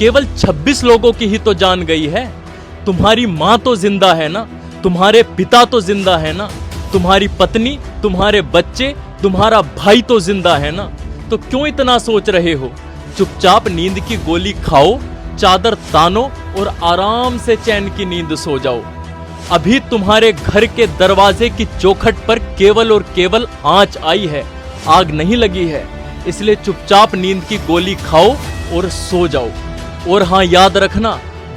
केवल 26 लोगों की ही तो जान गई है। तुम्हारी माँ तो जिंदा है ना, तुम्हारे पिता तो जिंदा है ना, तुम्हारी पत्नी, तुम्हारे बच्चे, तुम्हारा भाई तो जिंदा है ना। तो क्यों इतना सोच रहे हो? चुपचाप नींद की गोली खाओ, चादर तानो और आराम से चैन की नींद सो जाओ। अभी तुम्हारे घर के दरवाजे की चौखट पर केवल और केवल आंच आई है, आग नहीं लगी है। इसलिए चुपचाप नींद की गोली खाओ और सो जाओ। और हाँ, याद रखना,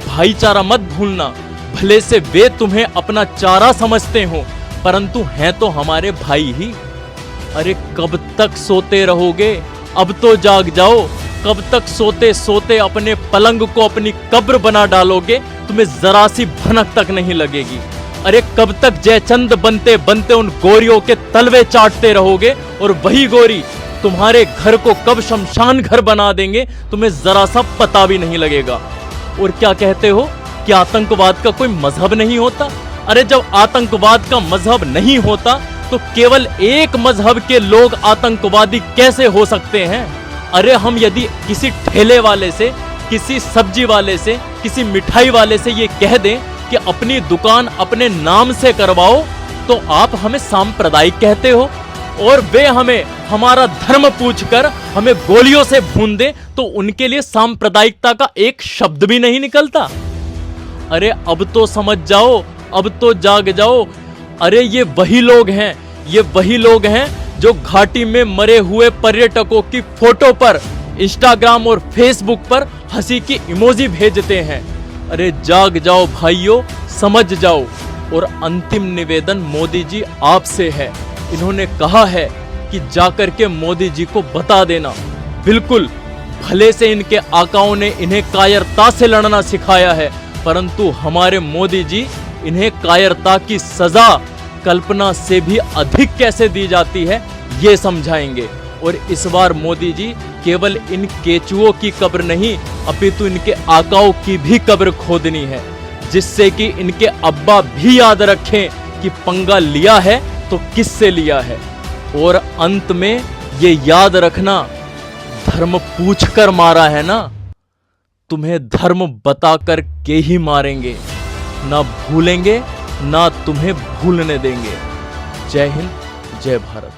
भाईचारा मत भूलना। भले से वे तुम्हें अपना चारा समझते हो, परंतु हैं तो हमारे भाई ही। अरे कब तक सोते रहोगे? अब तो जाग जाओ। कब तक सोते सोते अपने पलंग को अपनी कब्र बना डालोगे? तुम्हें जरा सी भनक तक नहीं लगेगी। अरे कब तक जयचंद बनते बनते उन गोरियों के तलवे चाटते रहोगे? और वही गोरी तुम्हारे घर को कब शमशान घर बना देंगे, तुम्हें जरा सा पता भी नहीं लगेगा। और क्या कहते हो कि आतंकवाद का कोई मजहब नहीं होता? अरे जब आतंकवाद का मजहब नहीं होता तो केवल एक मजहब के लोग आतंकवादी कैसे हो सकते हैं? अरे हम यदि किसी ठेले वाले से, किसी सब्जी वाले से, किसी मिठाई वाले से ये कह दें कि अपनी दुकान अपने नाम से करवाओ, तो आप हमें सांप्रदायिक कहते हो। और वे हमें हमारा धर्म पूछकर हमें गोलियों से भून दे तो उनके लिए सांप्रदायिकता का एक शब्द भी नहीं निकलता। अरे अब तो समझ जाओ, अब तो जाग जाओ। अरे ये वही लोग हैं, ये वही लोग हैं जो घाटी में मरे हुए पर्यटकों की फोटो पर इंस्टाग्राम और फेसबुक पर हंसी की इमोजी भेजते हैं। अरे जाग जाओ भाइयों, समझ जाओ। और अंतिम निवेदन मोदी जी आपसे है। इन्होंने कहा है कि जाकर के मोदी जी को बता देना। बिल्कुल, भले से इनके आकाओं ने इन्हें कायरता से लड़ना सिखाया है, परंतु हमारे मोदी जी इन्हें कायरता की सजा कल्पना से भी अधिक कैसे दी जाती है ये समझाएंगे। और इस बार मोदी जी केवल इन केचुओं की कब्र नहीं, अपितु इनके आकाओं की भी कब्र खोदनी है, जिससे कि इनके अब्बा भी याद रखें कि पंगा लिया है तो किससे लिया है। और अंत में ये याद रखना, धर्म पूछकर मारा है ना, तुम्हें धर्म बताकर के ही मारेंगे। ना भूलेंगे, ना तुम्हें भूलने देंगे। जय हिंद, जय भारत।